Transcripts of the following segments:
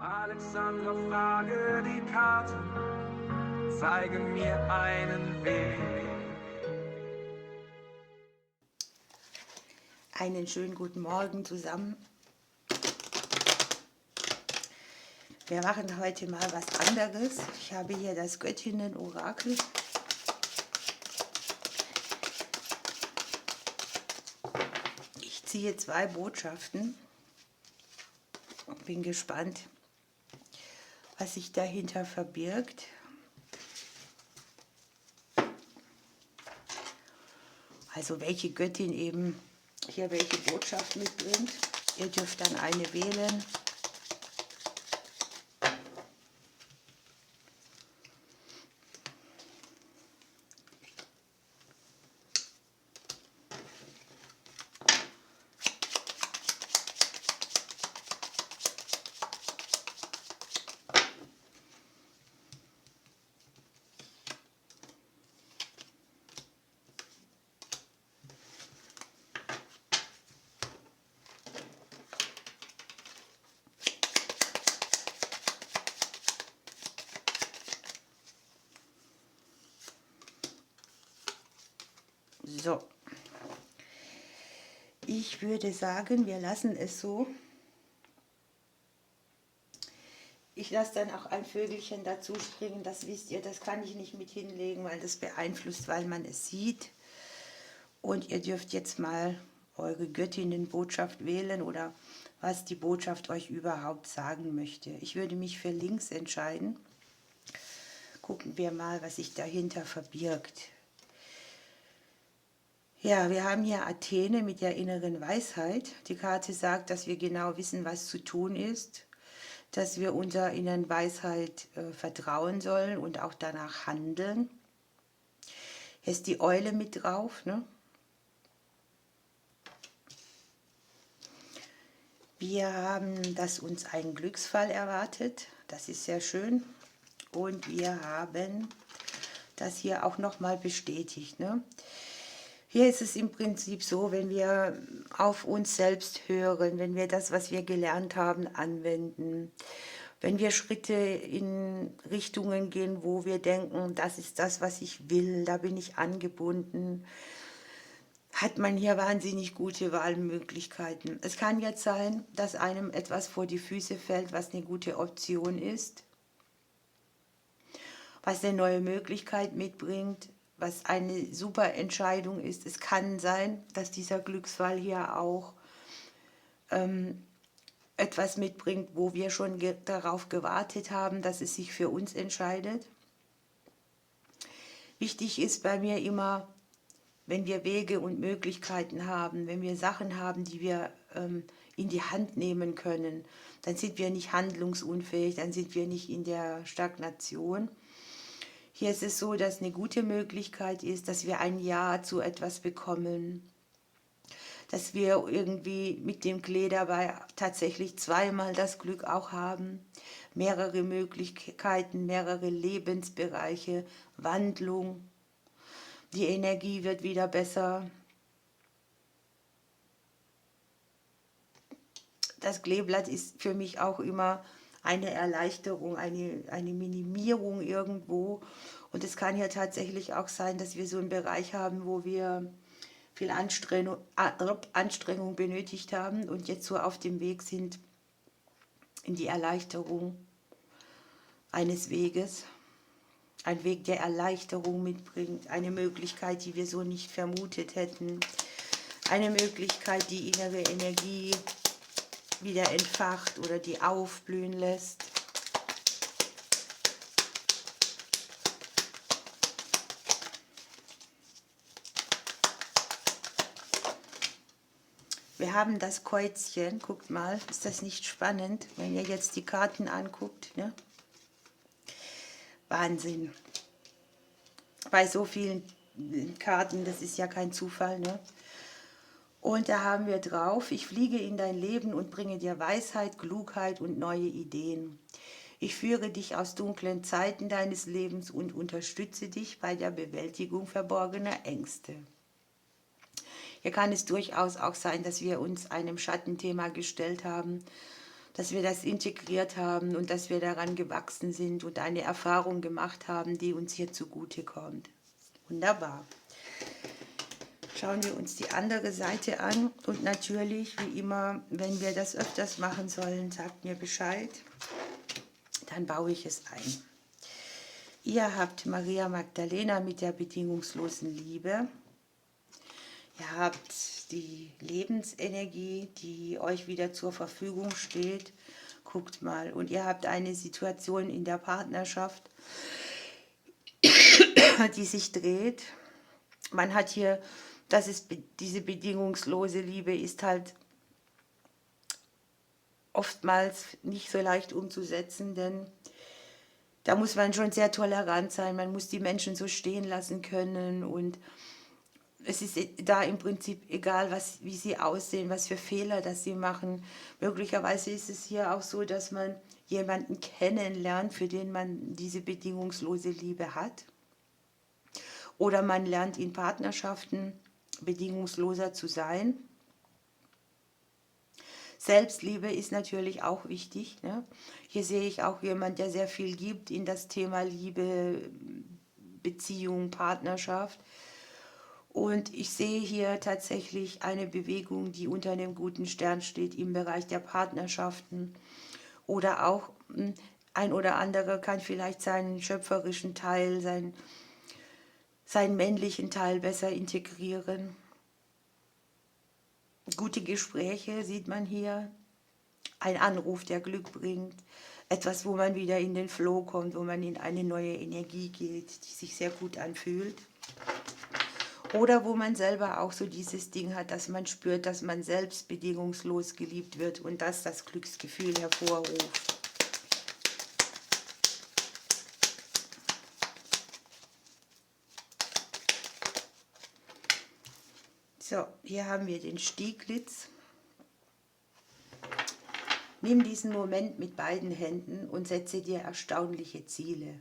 Alexandra, frage die Karte, zeige mir einen Weg. Einen schönen guten Morgen zusammen. Wir machen heute mal was anderes. Ich habe hier das Göttinnen-Orakel. Ich ziehe 2 Botschaften und bin gespannt, was sich dahinter verbirgt. Also welche Göttin eben hier welche Botschaft mitbringt. Ihr dürft dann eine wählen. So, ich würde sagen, wir lassen es so. Ich lasse dann auch ein Vögelchen dazu springen, das wisst ihr, das kann ich nicht mit hinlegen, weil das beeinflusst, weil man es sieht. Und ihr dürft jetzt mal eure Göttinnenbotschaft wählen oder was die Botschaft euch überhaupt sagen möchte. Ich würde mich für links entscheiden. Gucken wir mal, was sich dahinter verbirgt. Ja, wir haben hier Athene mit der inneren Weisheit. Die Karte sagt, dass wir genau wissen, was zu tun ist, dass wir unserer inneren Weisheit vertrauen sollen und auch danach handeln. Hier ist die Eule mit drauf, ne? Wir haben, dass uns ein Glücksfall erwartet. Das ist sehr schön. Und wir haben das hier auch nochmal bestätigt, ne? Hier ist es im Prinzip so, wenn wir auf uns selbst hören, wenn wir das, was wir gelernt haben, anwenden, wenn wir Schritte in Richtungen gehen, wo wir denken, das ist das, was ich will, da bin ich angebunden, hat man hier wahnsinnig gute Wahlmöglichkeiten. Es kann jetzt sein, dass einem etwas vor die Füße fällt, was eine gute Option ist, was eine neue Möglichkeit mitbringt, was eine super Entscheidung ist. Es kann sein, dass dieser Glücksfall hier auch etwas mitbringt, wo wir schon darauf gewartet haben, dass es sich für uns entscheidet. Wichtig ist bei mir immer, wenn wir Wege und Möglichkeiten haben, wenn wir Sachen haben, die wir in die Hand nehmen können, dann sind wir nicht handlungsunfähig, dann sind wir nicht in der Stagnation. Hier ist es so, dass eine gute Möglichkeit ist, dass wir ein Ja zu etwas bekommen, dass wir irgendwie mit dem Klee dabei tatsächlich zweimal das Glück auch haben, mehrere Möglichkeiten, mehrere Lebensbereiche, Wandlung, die Energie wird wieder besser. Das Kleeblatt ist für mich auch immer eine Erleichterung, eine Minimierung irgendwo. Und es kann ja tatsächlich auch sein, dass wir so einen Bereich haben, wo wir viel Anstrengung benötigt haben und jetzt so auf dem Weg sind in die Erleichterung eines Weges. Ein Weg, der Erleichterung mitbringt, eine Möglichkeit, die wir so nicht vermutet hätten. Eine Möglichkeit, die innere Energie wieder entfacht oder die aufblühen lässt. Wir haben das Kreuzchen, guckt mal, ist das nicht spannend, wenn ihr jetzt die Karten anguckt, ne? Wahnsinn. Bei so vielen Karten, das ist ja kein Zufall, ne? Und da haben wir drauf, ich fliege in dein Leben und bringe dir Weisheit, Klugheit und neue Ideen. Ich führe dich aus dunklen Zeiten deines Lebens und unterstütze dich bei der Bewältigung verborgener Ängste. Hier kann es durchaus auch sein, dass wir uns einem Schattenthema gestellt haben, dass wir das integriert haben und dass wir daran gewachsen sind und eine Erfahrung gemacht haben, die uns hier zugute kommt. Wunderbar. Schauen wir uns die andere Seite an und natürlich, wie immer, wenn wir das öfters machen sollen, sagt mir Bescheid, dann baue ich es ein. Ihr habt Maria Magdalena mit der bedingungslosen Liebe. Ihr habt die Lebensenergie, die euch wieder zur Verfügung steht. Guckt mal. Und ihr habt eine Situation in der Partnerschaft, die sich dreht. Man hat hier, diese bedingungslose Liebe ist halt oftmals nicht so leicht umzusetzen, denn da muss man schon sehr tolerant sein. Man muss die Menschen so stehen lassen können und es ist da im Prinzip egal, wie sie aussehen, was für Fehler das sie machen. Möglicherweise ist es hier auch so, dass man jemanden kennenlernt, für den man diese bedingungslose Liebe hat. Oder man lernt in Partnerschaften bedingungsloser zu sein. Selbstliebe ist natürlich auch wichtig. Ne? Hier sehe ich auch jemanden, der sehr viel gibt in das Thema Liebe, Beziehung, Partnerschaft. Und ich sehe hier tatsächlich eine Bewegung, die unter einem guten Stern steht im Bereich der Partnerschaften. Oder auch ein oder andere kann vielleicht seinen schöpferischen Teil, seinen männlichen Teil besser integrieren. Gute Gespräche sieht man hier. Ein Anruf, der Glück bringt. Etwas, wo man wieder in den Flow kommt, wo man in eine neue Energie geht, die sich sehr gut anfühlt. Oder wo man selber auch so dieses Ding hat, dass man spürt, dass man selbst bedingungslos geliebt wird und das Glücksgefühl hervorruft. So, hier haben wir den Stieglitz. Nimm diesen Moment mit beiden Händen und setze dir erstaunliche Ziele.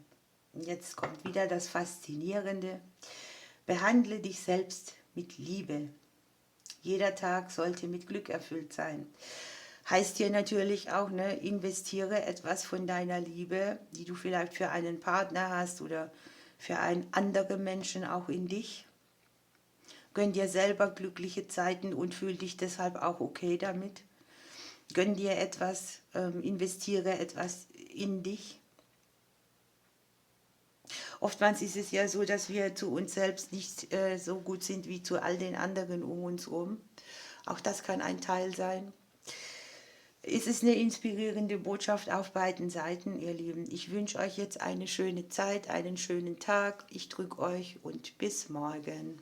Und jetzt kommt wieder das Faszinierende. Behandle dich selbst mit Liebe. Jeder Tag sollte mit Glück erfüllt sein. Heißt hier natürlich auch, ne, investiere etwas von deiner Liebe, die du vielleicht für einen Partner hast oder für einen anderen Menschen auch in dich. Gönn dir selber glückliche Zeiten und fühl dich deshalb auch okay damit. Gönn dir etwas, investiere etwas in dich. Oftmals ist es ja so, dass wir zu uns selbst nicht so gut sind wie zu all den anderen um uns herum. Auch das kann ein Teil sein. Es ist eine inspirierende Botschaft auf beiden Seiten, ihr Lieben. Ich wünsche euch jetzt eine schöne Zeit, einen schönen Tag. Ich drücke euch und bis morgen.